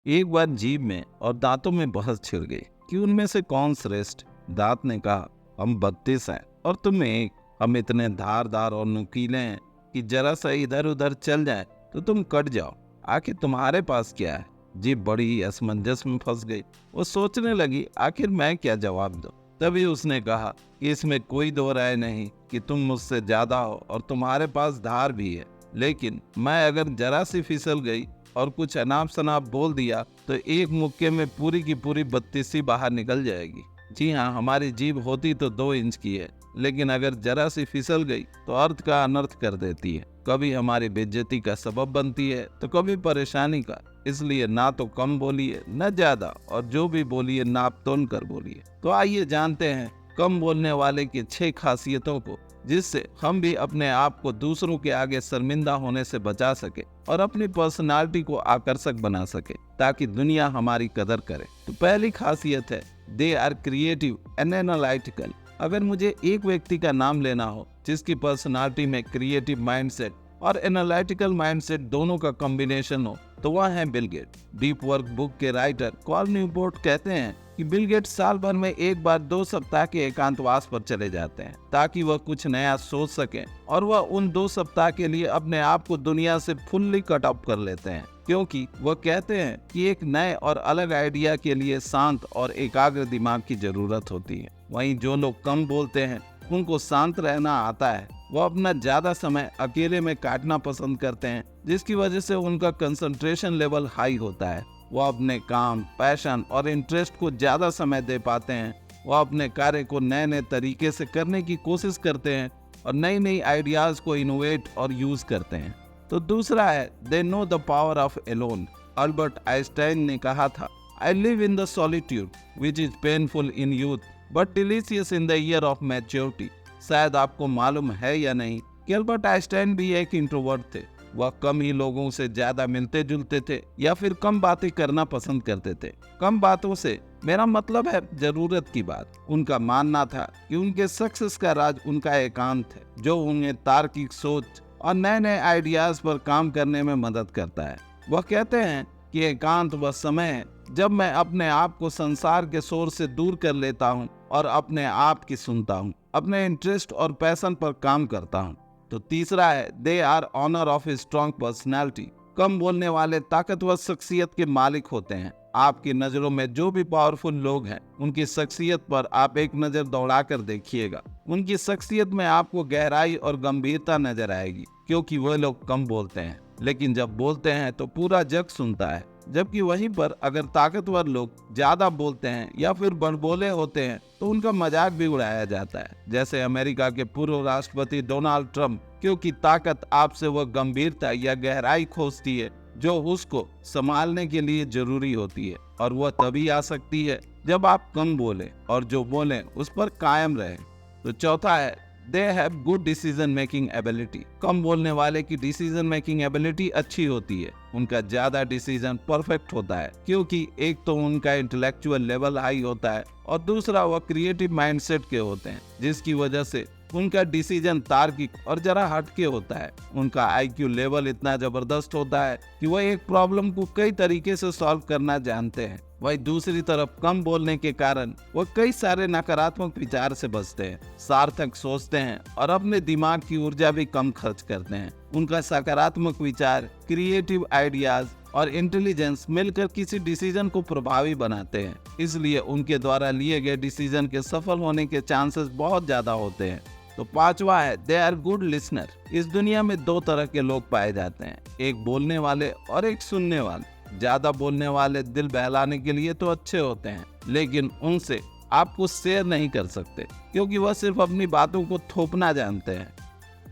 एक बार जीभ में और दांतों में बहस छिड़ गई कि उनमें से कौन श्रेष्ठ। दांत ने कहा, हम 32 हैं और तुम एक। हम इतने धारदार और नुकीले हैं कि जरा सा इधर उधर चल जाए तो तुम कट जाओ। आखिर तुम्हारे पास क्या है? जीभ बड़ी ही असमंजस में फंस गई। वो सोचने लगी, आखिर मैं क्या जवाब दूं। तभी उसने कहा कि इसमें कोई दो राय नहीं कि तुम मुझसे ज्यादा हो और तुम्हारे पास धार भी है, लेकिन मैं अगर जरा सी फिसल गई और कुछ अनाप शनाप बोल दिया तो एक मुक्के में पूरी की पूरी 32 बाहर निकल जाएगी। जी हाँ, हमारी जीभ होती तो 2 इंच की है, लेकिन अगर जरा सी फिसल गई तो अर्थ का अनर्थ कर देती है। कभी हमारी बेइज्जती का सबब बनती है तो कभी परेशानी का। इसलिए ना तो कम बोलिए न ज्यादा, और जो भी बोलिए नाप तोल कर बोलिए। तो आइए जानते हैं कम बोलने वाले की 6 खासियतों को, जिससे हम भी अपने आप को दूसरों के आगे शर्मिंदा होने से बचा सके और अपनी पर्सनालिटी को आकर्षक बना सके, ताकि दुनिया हमारी कदर करे। तो पहली खासियत है, they are creative and analytical. अगर मुझे एक व्यक्ति का नाम लेना हो जिसकी पर्सनालिटी में क्रिएटिव माइंडसेट और एनालिटिकल माइंडसेट दोनों का कॉम्बिनेशन हो, तो वह है Bill Gate. Deep work book के राइटर कॉल न्यूपोर्ट कहते हैं कि बिल गेट्स साल भर में एक बार 2 सप्ताह के एकांतवास पर चले जाते हैं ताकि वह कुछ नया सोच सकें, और वह उन 2 सप्ताह के लिए अपने आप को दुनिया से फुल्ली कट ऑफ कर लेते हैं, क्योंकि वह कहते हैं कि एक नए और अलग आइडिया के लिए शांत और एकाग्र दिमाग की जरूरत होती है। वहीं जो लोग कम बोलते हैं उनको शांत रहना आता है, वो अपना ज्यादा समय अकेले में काटना पसंद करते हैं, जिसकी वजह से उनका कंसंट्रेशन लेवल हाई होता है। वो अपने काम, पैशन और इंटरेस्ट को ज्यादा समय दे पाते हैं। वो अपने कार्य को नए नए तरीके से करने की कोशिश करते हैं और नई नई आइडियाज को इनोवेट और यूज करते हैं। तो दूसरा है, they know the power of alone. Albert Einstein ने कहा था, I live in the solitude which is painful in youth but delicious in the year of maturity. शायद आपको मालूम है या नहीं कि अल्बर्ट आइंस्टाइन भी एक इंट्रोवर्ट थे। वह कम ही लोगों से ज्यादा मिलते जुलते थे या फिर कम बातें करना पसंद करते थे। कम बातों से मेरा मतलब है जरूरत की बात। उनका मानना था कि उनके सक्सेस का राज उनका एकांत है, जो उन्हें तार्किक सोच और नए नए आइडियाज पर काम करने में मदद करता है। वह कहते हैं कि एकांत वह समय है जब मैं अपने आप को संसार के शोर से दूर कर लेता हूँ और अपने आप की सुनता हूँ, अपने इंटरेस्ट और पैशन पर काम करता हूँ। तो तीसरा है, they are honour of a strong personality. कम बोलने वाले ताकतवर शख्सियत के मालिक होते हैं। आपकी नजरों में जो भी पावरफुल लोग हैं, उनकी शख्सियत पर आप एक नजर दौड़ा कर देखिएगा। उनकी शख्सियत में आपको गहराई और गंभीरता नजर आएगी, क्योंकि वह लोग कम बोलते हैं, लेकिन जब बोलते हैं तो पूरा जग सुनता है। जबकि वहीं पर अगर ताकतवर लोग ज्यादा बोलते हैं या फिर बड़बोले होते हैं तो उनका मजाक भी उड़ाया जाता है, जैसे अमेरिका के पूर्व राष्ट्रपति डोनाल्ड ट्रंप। क्योंकि ताकत आपसे वह गंभीरता या गहराई खोजती है जो उसको संभालने के लिए जरूरी होती है, और वह तभी आ सकती है जब आप कम बोले और जो बोले उस पर कायम रहे। तो चौथा है, they have good decision making ability. कम बोलने वाले की डिसीजन मेकिंग एबिलिटी अच्छी होती है। उनका ज्यादा डिसीजन परफेक्ट होता है, क्योंकि एक तो उनका इंटेलेक्चुअल लेवल हाई होता है और दूसरा वह क्रिएटिव माइंडसेट के होते हैं, जिसकी वजह से उनका डिसीजन तार्किक और जरा हटके होता है। उनका आईक्यू लेवल इतना जबरदस्त होता है कि वह एक प्रॉब्लम को कई तरीके से सॉल्व करना जानते हैं। वही दूसरी तरफ कम बोलने के कारण वह कई सारे नकारात्मक विचार से बचते हैं, सार्थक सोचते हैं और अपने दिमाग की ऊर्जा भी कम खर्च करते हैं। उनका सकारात्मक विचार, क्रिएटिव आइडियाज और इंटेलिजेंस मिलकर किसी डिसीजन को प्रभावी बनाते हैं। इसलिए उनके द्वारा लिए गए डिसीजन के सफल होने के चांसेस बहुत ज्यादा होते हैं। तो पांचवा है, दे आर गुड लिसनर। इस दुनिया में 2 तरह के लोग पाए जाते हैं, एक बोलने वाले और एक सुनने वाले। ज्यादा बोलने वाले दिल बहलाने के लिए तो अच्छे होते हैं, लेकिन उनसे आप कुछ शेयर नहीं कर सकते, क्योंकि वह सिर्फ अपनी बातों को थोपना जानते हैं।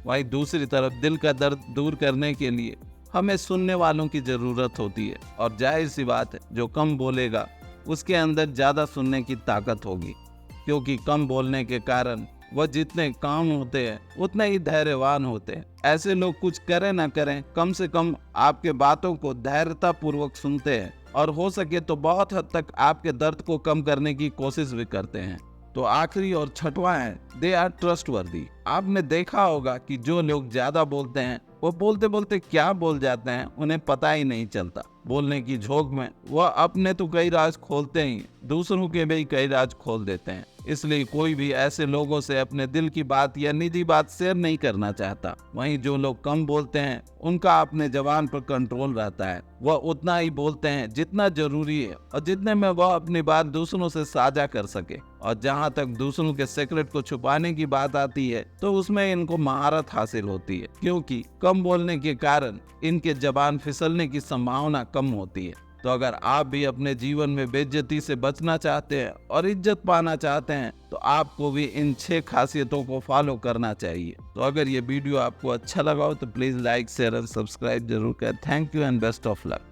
वहीं दूसरी तरफ दिल का दर्द दूर करने के लिए हमें सुनने वालों की जरूरत होती है, और जाहिर सी बात है, जो कम बोलेगा उसके अंदर ज्यादा सुनने की ताकत होगी, क्योंकि कम बोलने के कारण वह जितने काम होते हैं उतने ही धैर्यवान होते हैं। ऐसे लोग कुछ करें ना करें, कम से कम आपके बातों को धैर्यता पूर्वक सुनते हैं, और हो सके तो बहुत हद तक आपके दर्द को कम करने की कोशिश भी करते हैं। तो आखिरी और छठवां है, दे आर ट्रस्टवर्दी। आपने देखा होगा कि जो लोग ज्यादा बोलते हैं वो बोलते बोलते क्या बोल जाते हैं उन्हें पता ही नहीं चलता। बोलने की झोंक में वह अपने तो कई राज खोलते ही दूसरों के भी कई राज खोल देते हैं। इसलिए कोई भी ऐसे लोगों से अपने दिल की बात या निजी बात शेयर नहीं करना चाहता। वहीं जो लोग कम बोलते हैं उनका अपने जबान पर कंट्रोल रहता है। वह उतना ही बोलते हैं जितना जरूरी है और जितने में वह अपनी बात दूसरों से साझा कर सके। और जहां तक दूसरों के सीक्रेट को छुपाने की बात आती है तो उसमें इनको महारत हासिल होती है, क्योंकि कम बोलने के कारण इनके जबान फिसलने की संभावना कम होती है। तो अगर आप भी अपने जीवन में बेइज्जती से बचना चाहते हैं और इज्जत पाना चाहते हैं तो आपको भी इन 6 खासियतों को फॉलो करना चाहिए। तो अगर ये वीडियो आपको अच्छा लगा हो तो please like, share and subscribe जरूर करें। Thank you and best of luck.